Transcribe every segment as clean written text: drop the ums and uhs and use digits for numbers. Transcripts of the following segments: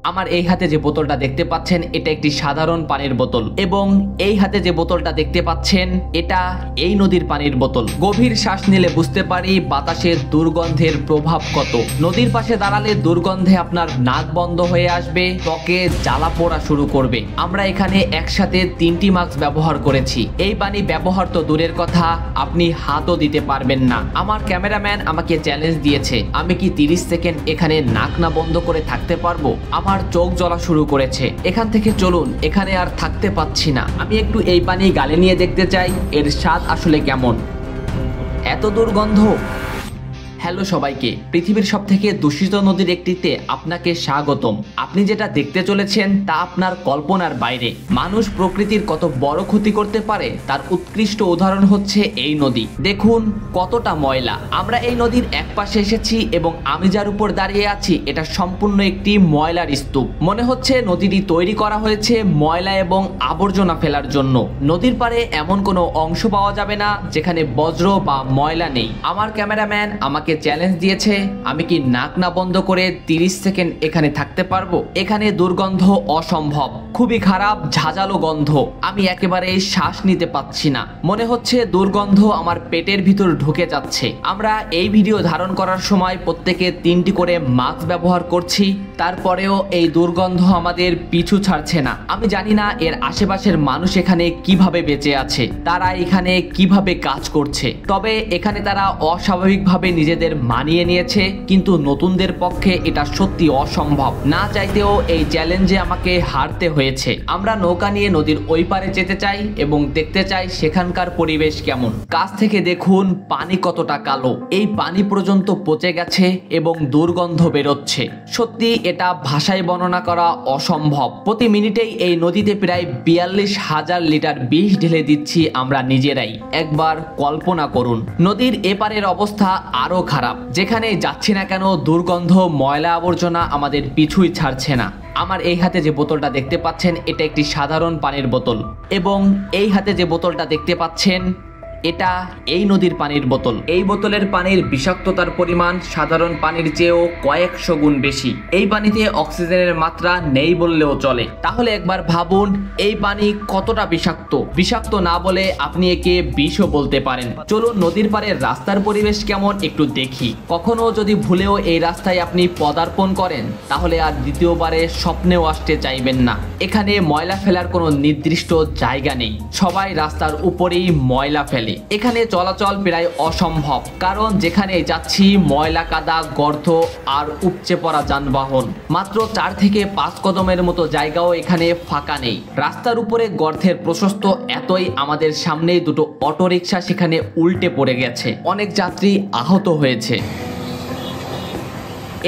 আমার এই হাতে যে বোতলটা দেখতে পাচ্ছেন এটা একটি সাধারণ পানির বোতল এবং এই হাতে যে বোতলটা দেখতে পাচ্ছেন এটা এই নদীর পানির বোতল। গভীর শ্বাস নিলে বুঝতে পারি বাতাসের দুর্গন্ধের প্রভাব কত। নদীর পাশে দাঁড়ালে দুর্গন্ধে আপনার নাক বন্ধ হয়ে আসবে, ত্বকে জ্বালা পোড়া শুরু করবে। আমরা এখানে একসাথে 3টি মাস্ক ব্যবহার করেছি। এই পানি ব্যবহার তো দূরের কথা, আপনি হাতও দিতে পারবেন না। আমার ক্যামেরাম্যান আমাকে চ্যালেঞ্জ দিয়েছে আমি কি 30 সেকেন্ড এখানে নাক না বন্ধ করে থাকতে পারবো। আমার চোখ জ্বলা শুরু করেছে। এখান থেকে চলুন, এখানে আর থাকতে পাচ্ছি না। আমি একটু এই পানি গালে নিয়ে দেখতে চাই এর স্বাদ আসলে কেমন। এত দুর্গন্ধ। হ্যালো সবাইকে, পৃথিবীর সবথেকে দূষিত নদীর একটিতে আপনাকে স্বাগতম। আপনি যেটা দেখতে চলেছেন তা আপনার কল্পনার বাইরে। মানুষ প্রকৃতির কত বড় ক্ষতি করতে পারে তার উৎকৃষ্ট উদাহরণ হচ্ছে এই নদী। দেখুন কতটা ময়লা। আমরা এই নদীর এক পাশে এসেছি এবং আমি যার উপর দাঁড়িয়ে আছি এটা সম্পূর্ণ একটি ময়লার স্তূপ। মনে হচ্ছে নদীটি তৈরি করা হয়েছে ময়লা এবং আবর্জনা ফেলার জন্য। নদীর পাড়ে এমন কোনো অংশ পাওয়া যাবে না যেখানে বজ্র বা ময়লা নেই। আমার ক্যামেরাম্যান আমাকে চ্যালেঞ্জ দিয়েছে আমি কি নাক না বন্ধ করে 30 সেকেন্ড এখানে থাকতে পারবো। এখানে দুর্গন্ধ অসম্ভব, খুবই খারাপ ঝাঁঝালো গন্ধ। আমি একেবারে শ্বাস নিতে পাচ্ছি না। মনে হচ্ছে দুর্গন্ধ আমার পেটের ভিতর ঢুকে যাচ্ছে। আমরা এই ভিডিও ধারণ করার সময় প্রত্যেকে 3টি করে মাস্ক ব্যবহার করছি, তারপরেও এই দুর্গন্ধ আমাদের পিছু ছাড়ছে না। আমি জানি না এর আশেপাশের মানুষ এখানে কিভাবে বেঁচে আছে, তারা এখানে কিভাবে কাজ করছে। তবে এখানে তারা অস্বাভাবিকভাবে নিজেদের মানিয়ে নিয়েছে, কিন্তু নতুনদের পক্ষে এটা সত্যি অসম্ভব। না চাইতেও এই চ্যালেঞ্জে আমাকে হারতে হয়েছে। আমরা নৌকা নিয়ে নদীর ওই পারে যেতে চাই এবং দেখতে চাই সেখানকার পরিবেশ কেমন। কাছ থেকে দেখুন পানি কতটা কালো, এই পানি পর্যন্ত পচে গেছে এবং দুর্গন্ধ বেরোচ্ছে। সত্যি এটা ভাষায় বর্ণনা করা অসম্ভব। প্রতি মিনিটেই এই নদীতে প্রায় 42,000 লিটার বিষ ঢেলে দিচ্ছি আমরা নিজেরাই। একবার কল্পনা করুন। নদীর এপারের অবস্থা আরো খারাপ। যেখানে যাচ্ছি না কেন দুর্গন্ধ ময়লা আবর্জনা আমাদের পিছুই ছাড়ছে না। আমার এই হাতে যে বোতলটা দেখতে পাচ্ছেন এটা একটি সাধারণ পানির বোতল এবং এই হাতে যে বোতলটা দেখতে পাচ্ছেন এটা এই নদীর পানির বোতল। এই বোতলের পানির বিষাক্ততার পরিমাণ সাধারণ পানির চেয়েও কয়েকশো গুণ বেশি। এই পানিতে অক্সিজেনের মাত্রা নেই বললেও চলে। তাহলে একবার ভাবুন এই পানি কতটা বিষাক্ত। বিষাক্ত না বলে আপনি একে বিষও বলতে পারেন। চলুন নদীর পাড়ের রাস্তার পরিবেশ কেমন একটু দেখি। কখনো যদি ভুলেও এই রাস্তায় আপনি পদার্পণ করেন তাহলে আর দ্বিতীয়বারে স্বপ্নেও আসতে চাইবেন না। এখানে ময়লা ফেলার কোনো নির্দিষ্ট জায়গা নেই, সবাই রাস্তার উপরেই ময়লা ফেলে। এখানে চলাচল প্রায় অসম্ভব, কারণ যেখানে যাচ্ছি ময়লা কাদা গর্ত আর উপচে পড়া যানবাহন। মাত্র 4 থেকে 5 কদমের মতো জায়গাও এখানে ফাঁকা নেই। রাস্তার উপরে গর্তের প্রশস্ত এতই আমাদের সামনেই দুটো অটোরিকশা সেখানে উল্টে পড়ে গেছে, অনেক যাত্রী আহত হয়েছে।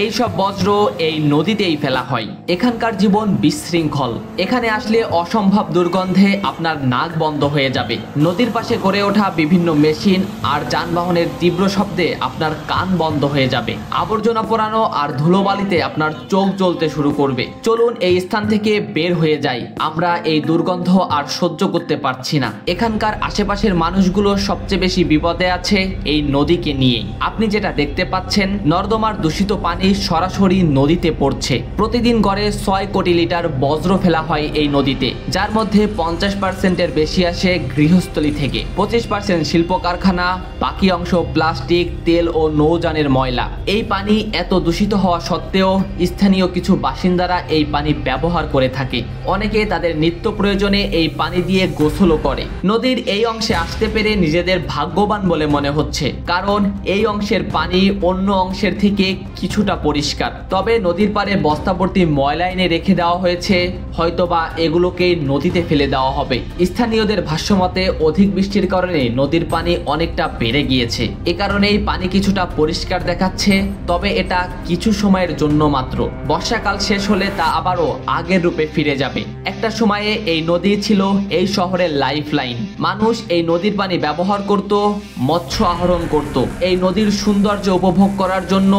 এইসব বজ্র এই নদীতেই ফেলা হয়। এখানকার জীবন বিশৃঙ্খল। এখানে আসলে অসম্ভব দুর্গন্ধে আপনার নাক বন্ধ হয়ে যাবে। নদীর পাশে গড়ে ওঠা বিভিন্ন মেশিন আর যানবাহনের তীব্র শব্দে আপনার কান বন্ধ হয়ে যাবে। আবর্জনা পোড়ানো আর ধুলোবালিতে আপনার চোখ জ্বলতে শুরু করবে। চলুন এই স্থান থেকে বের হয়ে যাই। আমরা এই দুর্গন্ধ আর সহ্য করতে পারছি না। এখানকার আশেপাশের মানুষগুলো সবচেয়ে বেশি বিপদে আছে এই নদীকে নিয়ে। আপনি যেটা দেখতে পাচ্ছেন নর্দমার দূষিত পানি সরাসরি নদীতে পড়ছে। প্রতিদিন গড়ে 6 কোটি লিটার বজ্র ফেলা হয় এই নদীতে, যার মধ্যে 50%-এর বেশি আসে গৃহস্থলী থেকে, 25% শিল্প কারখানা, বাকি অংশ প্লাস্টিক, তেল ও নৌযানের ময়লা। এই পানি এত দূষিত হওয়া সত্ত্বেও স্থানীয় কিছু বাসিন্দারা এই পানি ব্যবহার করে থাকে। অনেকে তাদের নিত্য প্রয়োজনে এই পানি দিয়ে গোসলও করে। নদীর এই অংশে আসতে পেরে নিজেদের ভাগ্যবান বলে মনে হচ্ছে, কারণ এই অংশের পানি অন্য অংশের থেকে কিছুটা পরিষ্কার। তবে নদীর পাড়ে বস্তাভর্তি ময়লা এনে রেখে দেওয়া হয়েছে, হয়তোবা এগুলোকে নদীতে ফেলে দেওয়া হবে। স্থানীয়দের ভাষ্যমতে অধিক বৃষ্টির কারণে নদীর পানি অনেকটা বেড়ে গিয়েছে। এ কারণেই পানি কিছুটা পরিষ্কার দেখাচ্ছে, তবে এটা কিছু সময়ের জন্য মাত্র। বর্ষাকাল শেষ হলে তা আবারও আগের রূপে ফিরে যাবে। একটা সময়ে এই নদী ছিল এই শহরের লাইফ লাইন। মানুষ এই নদীর পানি ব্যবহার করত, মৎস্য আহরণ করত। এই নদীর সৌন্দর্য উপভোগ করার জন্য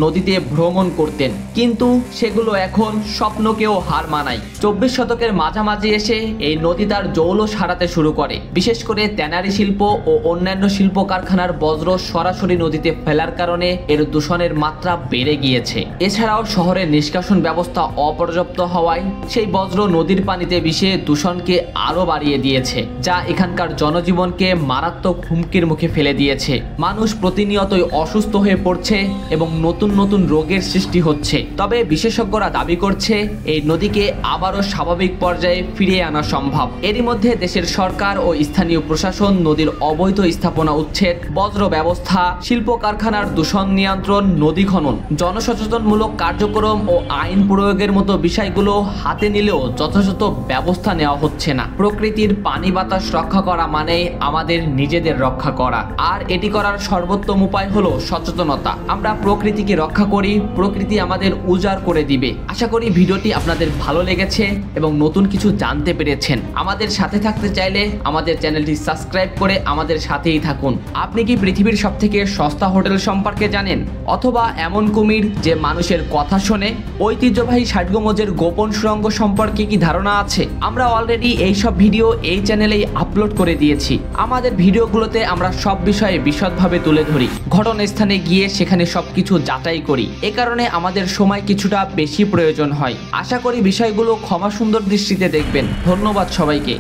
নদীতে ভ্রমণ করতেন, কিন্তু সেগুলো এখন স্বপ্নকেও হার মানায়। 24 শতকের মাঝামাঝি এসে এই নদী তার জৌলস হারাতে শুরু করে। বিশেষ করে ট্যানারি শিল্প ও অন্যান্য শিল্প কারখানার বজ্র সরাসরি নদীতে ফেলার কারণে এর দূষণের মাত্রা বেড়ে গিয়েছে। এছাড়াও শহরের নিষ্কাশন ব্যবস্থা অপর্যাপ্ত হওয়ায় সেই বজ্র নদীর পানিতে মিশে দূষণকে আরো বাড়িয়ে দিয়েছে, যা এখানকার জনজীবনকে মারাত্মক হুমকির মুখে ফেলে দিয়েছে। মানুষ প্রতিনিয়তই অসুস্থ হয়ে পড়ছে এবং নতুন নতুন রোগের সৃষ্টি হচ্ছে। তবে বিশেষজ্ঞরা দাবি করছে এই নদীকে আবারও স্বাভাবিক পর্যায়ে ফিরিয়ে আনা সম্ভব। এরই মধ্যে দেশের সরকার ও স্থানীয় প্রশাসন নদীর অবৈধ স্থাপনা উচ্ছেদ, বজ্র ব্যবস্থা, শিল্প কারখানার দূষণ নিয়ন্ত্রণ, নদী খনন, জনসচেতনমূলক কার্যক্রম ও আইন প্রয়োগের মতো বিষয়গুলো হাতে নিলেও যথাযথ ব্যবস্থা নেওয়া হচ্ছে না। প্রকৃতির পানি বাতাস রক্ষা করা মানে আমাদের নিজেদের রক্ষা করা, আর এটি করার সর্বোত্তম উপায় হলো সচেতনতা। আমরা প্রকৃতিকে রক্ষা করি, প্রকৃতি আমাদের উজাড় করে দিবে। আশা করি ভিডিওটি আপনাদের ভালো লেগেছে এবং নতুন কিছু জানতে পেরেছেন। আমাদের সাথে থাকতে চাইলে আমাদের চ্যানেলটি সাবস্ক্রাইব করে আমাদের সাথেই থাকুন। আপনি কি পৃথিবীর সবথেকে সস্তা হোটেল সম্পর্কে জানেন? অথবা এমন কুমির যে মানুষের কথা শোনে? ঐতিহ্যবাহী ষাটগম্বুজের গোপন সুড়ঙ্গ সম্পর্কে কি ধারণা আছে? আমরা অলরেডি এইসব ভিডিও এই চ্যানেলেই আপলোড করে দিয়েছি। আমাদের ভিডিওগুলোতে আমরা সব বিষয়ে বিশদভাবে তুলে ধরি, ঘটনাস্থানে গিয়ে সেখানে সবকিছু যাচাই করি। এ কারণে আমাদের সময় কিছুটা বেশি প্রয়োজন হয়। আশা করি বিষয়গুলো ক্ষমা সুন্দর দৃষ্টিতে দেখবেন। ধন্যবাদ সবাইকে।